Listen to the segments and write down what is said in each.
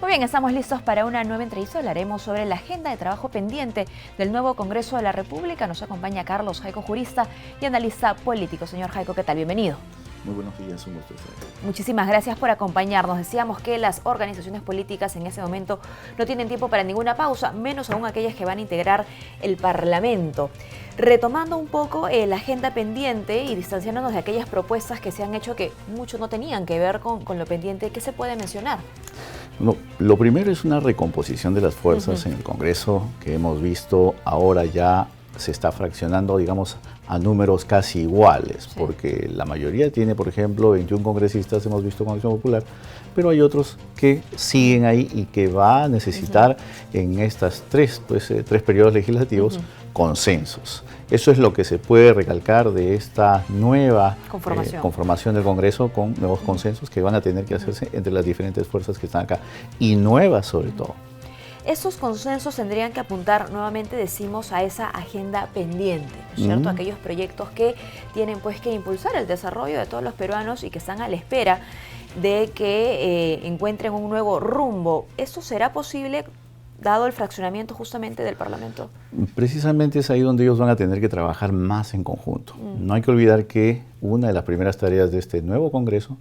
Muy bien, estamos listos para una nueva entrevista. Hablaremos sobre la agenda de trabajo pendiente del nuevo Congreso de la República. Nos acompaña Carlos Jaico, jurista y analista político. Señor Jaico, ¿qué tal? Bienvenido. Muy buenos días, un gusto estar aquí. Muchísimas gracias por acompañarnos. Decíamos que las organizaciones políticas en ese momento no tienen tiempo para ninguna pausa, menos aún aquellas que van a integrar el Parlamento. Retomando un poco la agenda pendiente y distanciándonos de aquellas propuestas que se han hecho que mucho no tenían que ver con lo pendiente, ¿qué se puede mencionar? No, lo primero es una recomposición de las fuerzas en el Congreso que hemos visto ahora ya se está fraccionando, digamos, a números casi iguales, porque la mayoría tiene, por ejemplo, 21 congresistas, hemos visto con Acción Popular, pero hay otros que siguen ahí y que va a necesitar en estas tres periodos legislativos consensos. Eso es lo que se puede recalcar de esta nueva conformación del Congreso con nuevos consensos que van a tener que hacerse entre las diferentes fuerzas que están acá y nuevas sobre todo. Esos consensos tendrían que apuntar nuevamente, decimos, a esa agenda pendiente, ¿no es cierto? Aquellos proyectos que tienen pues que impulsar el desarrollo de todos los peruanos y que están a la espera de que encuentren un nuevo rumbo. ¿Eso será posible dado el fraccionamiento justamente del Parlamento? Precisamente es ahí donde ellos van a tener que trabajar más en conjunto. No hay que olvidar que una de las primeras tareas de este nuevo Congreso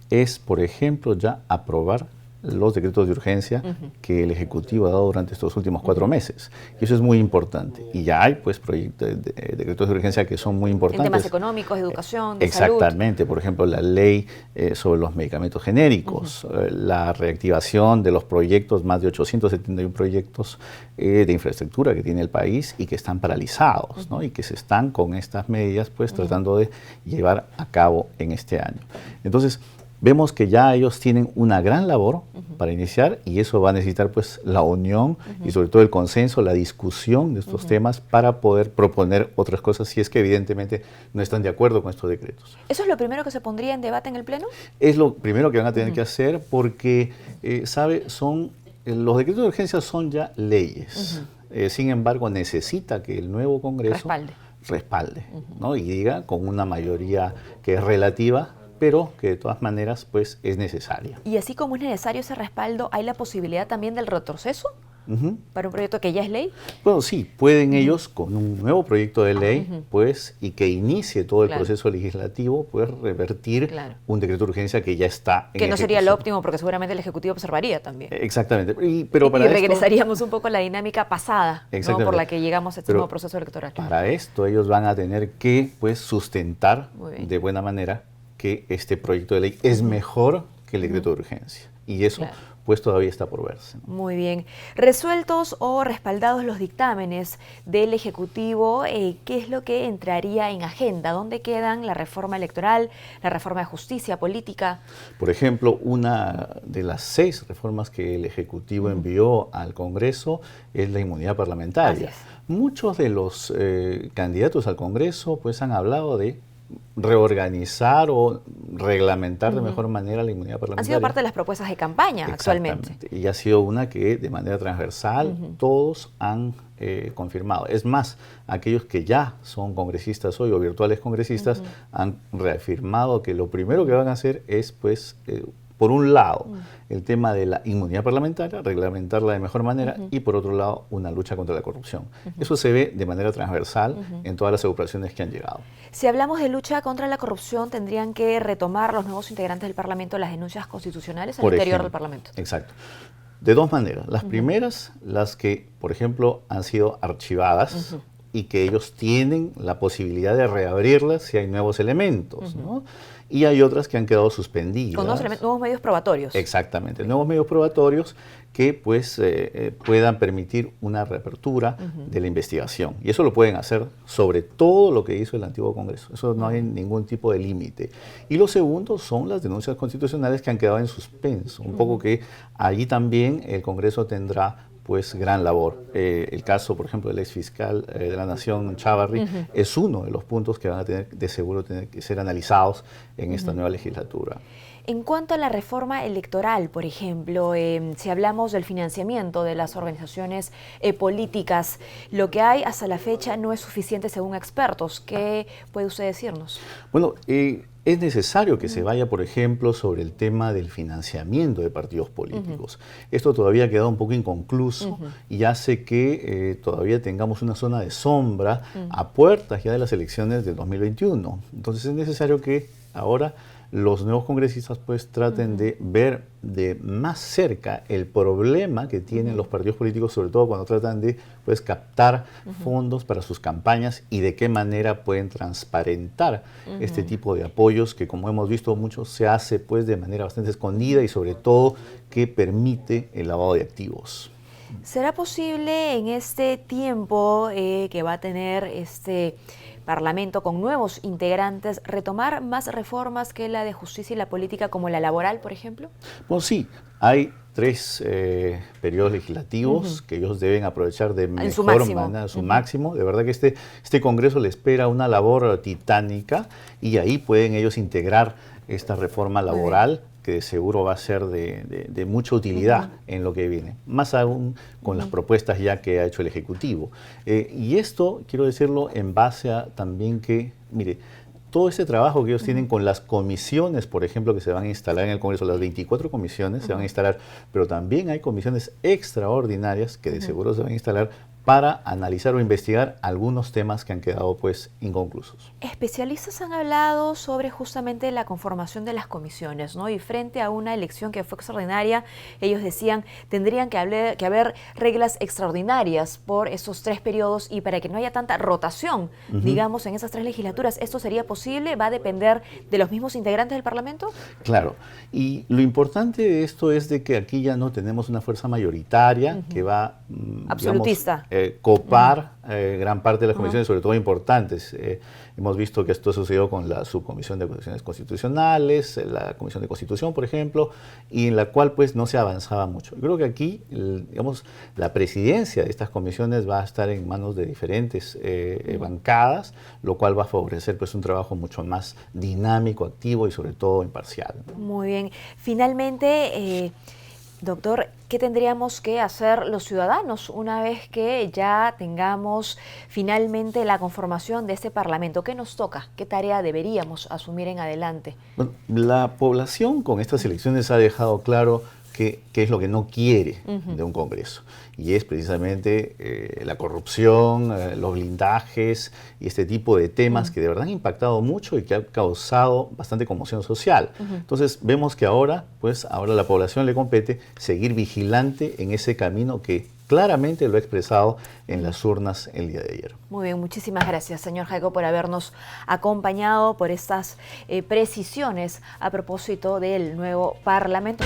es, por ejemplo, ya aprobar los decretos de urgencia que el Ejecutivo ha dado durante estos últimos 4 meses. Y eso es muy importante. Y ya hay pues decretos de urgencia que son muy importantes. En temas económicos, educación, de exactamente, salud. Por ejemplo, la ley sobre los medicamentos genéricos, la reactivación de los proyectos, más de 871 proyectos de infraestructura que tiene el país y que están paralizados, ¿no? Y que se están con estas medidas pues tratando de llevar a cabo en este año. Entonces, vemos que ya ellos tienen una gran labor para iniciar y eso va a necesitar pues la unión y sobre todo el consenso, la discusión de estos temas para poder proponer otras cosas si es que evidentemente no están de acuerdo con estos decretos. ¿Eso es lo primero que se pondría en debate en el Pleno? Es lo primero que van a tener que hacer porque, los decretos de urgencia son ya leyes. Sin embargo, necesita que el nuevo Congreso respalde, ¿no? Y diga con una mayoría que es relativa, pero que de todas maneras pues es necesaria. Y así como es necesario ese respaldo, ¿hay la posibilidad también del retroceso para un proyecto que ya es ley? Bueno, sí, pueden ellos con un nuevo proyecto de ley, pues, y que inicie todo el proceso legislativo, pues revertir un decreto de urgencia que ya está en que no sería lo óptimo porque seguramente el Ejecutivo observaría también. Exactamente. Y regresaríamos un poco a la dinámica pasada, ¿no? Por la que llegamos a este nuevo proceso electoral. Para esto ellos van a tener que pues sustentar de buena manera que este proyecto de ley es mejor que el decreto de urgencia. Y eso pues todavía está por verse, ¿no? Muy bien. Resueltos o respaldados los dictámenes del Ejecutivo, ¿qué es lo que entraría en agenda? ¿Dónde quedan la reforma electoral, la reforma de justicia, política? Por ejemplo, una de las 6 reformas que el Ejecutivo envió al Congreso es la inmunidad parlamentaria. Muchos de los candidatos al Congreso pues han hablado de reorganizar o reglamentar de mejor manera la inmunidad parlamentaria. Han sido parte de las propuestas de campaña actualmente. Y ha sido una que de manera transversal todos han confirmado. Es más, aquellos que ya son congresistas hoy o virtuales congresistas han reafirmado que lo primero que van a hacer es pues por un lado, el tema de la inmunidad parlamentaria, reglamentarla de mejor manera, y por otro lado, una lucha contra la corrupción. Eso se ve de manera transversal en todas las agrupaciones que han llegado. Si hablamos de lucha contra la corrupción, ¿tendrían que retomar los nuevos integrantes del Parlamento las denuncias constitucionales al interior del Parlamento? Exacto. De 2 maneras. Las primeras, las que, por ejemplo, han sido archivadas y que ellos tienen la posibilidad de reabrirlas si hay nuevos elementos, ¿no? Y hay otras que han quedado suspendidas. Con nuevos medios probatorios. Exactamente, nuevos medios probatorios que pues puedan permitir una reapertura de la investigación. Y eso lo pueden hacer sobre todo lo que hizo el antiguo Congreso. Eso no hay ningún tipo de límite. Y lo segundo son las denuncias constitucionales que han quedado en suspenso. Un poco que allí también el Congreso tendrá pues gran labor. El caso, por ejemplo, del exfiscal de la Nación, Chávarri, es uno de los puntos que van a tener de seguro que ser analizados en esta nueva legislatura. En cuanto a la reforma electoral, por ejemplo, si hablamos del financiamiento de las organizaciones políticas, lo que hay hasta la fecha no es suficiente según expertos. ¿Qué puede usted decirnos? Bueno, Es necesario que se vaya, por ejemplo, sobre el tema del financiamiento de partidos políticos. Esto todavía ha quedado un poco inconcluso y hace que todavía tengamos una zona de sombra a puertas ya de las elecciones del 2021. Entonces es necesario que ahora los nuevos congresistas pues traten de ver de más cerca el problema que tienen los partidos políticos, sobre todo cuando tratan de pues captar fondos para sus campañas y de qué manera pueden transparentar este tipo de apoyos que, como hemos visto muchos, se hace pues de manera bastante escondida y sobre todo que permite el lavado de activos. ¿Será posible en este tiempo que va a tener este Parlamento con nuevos integrantes retomar más reformas que la de justicia y la política, como la laboral, por ejemplo? Bueno, sí, hay 3 periodos legislativos que ellos deben aprovechar de mejor manera, su máximo. De verdad que este Congreso le espera una labor titánica y ahí pueden ellos integrar esta reforma laboral que seguro va a ser de mucha utilidad en lo que viene, más aún con las propuestas ya que ha hecho el Ejecutivo. Y esto, quiero decirlo, en base a también que, mire, todo ese trabajo que ellos tienen con las comisiones, por ejemplo, que se van a instalar en el Congreso, las 24 comisiones se van a instalar, pero también hay comisiones extraordinarias que de seguro se van a instalar para analizar o investigar algunos temas que han quedado pues inconclusos. Especialistas han hablado sobre justamente la conformación de las comisiones, ¿no? Y frente a una elección que fue extraordinaria, ellos decían tendrían que haber reglas extraordinarias por esos 3 periodos y para que no haya tanta rotación, digamos, en esas 3 legislaturas. ¿Esto sería posible? ¿Va a depender de los mismos integrantes del Parlamento? Claro, y lo importante de esto es de que aquí ya no tenemos una fuerza mayoritaria que va, absolutista, copar gran parte de las comisiones, sobre todo importantes. Hemos visto que esto sucedió con la subcomisión de cuestiones constitucionales, la comisión de constitución, por ejemplo, y en la cual pues no se avanzaba mucho. Yo creo que aquí, digamos, la presidencia de estas comisiones va a estar en manos de diferentes bancadas, lo cual va a favorecer pues un trabajo mucho más dinámico, activo y sobre todo imparcial. Muy bien. Finalmente, doctor, ¿qué tendríamos que hacer los ciudadanos una vez que ya tengamos finalmente la conformación de este Parlamento? ¿Qué nos toca? ¿Qué tarea deberíamos asumir en adelante? Bueno, la población con estas elecciones ha dejado claro qué es lo que no quiere de un Congreso. Y es precisamente la corrupción, los blindajes y este tipo de temas que de verdad han impactado mucho y que han causado bastante conmoción social. Entonces vemos que ahora a la población le compete seguir vigilante en ese camino que claramente lo ha expresado en las urnas el día de ayer. Muy bien, muchísimas gracias, señor Jacob, por habernos acompañado, por estas precisiones a propósito del nuevo Parlamento.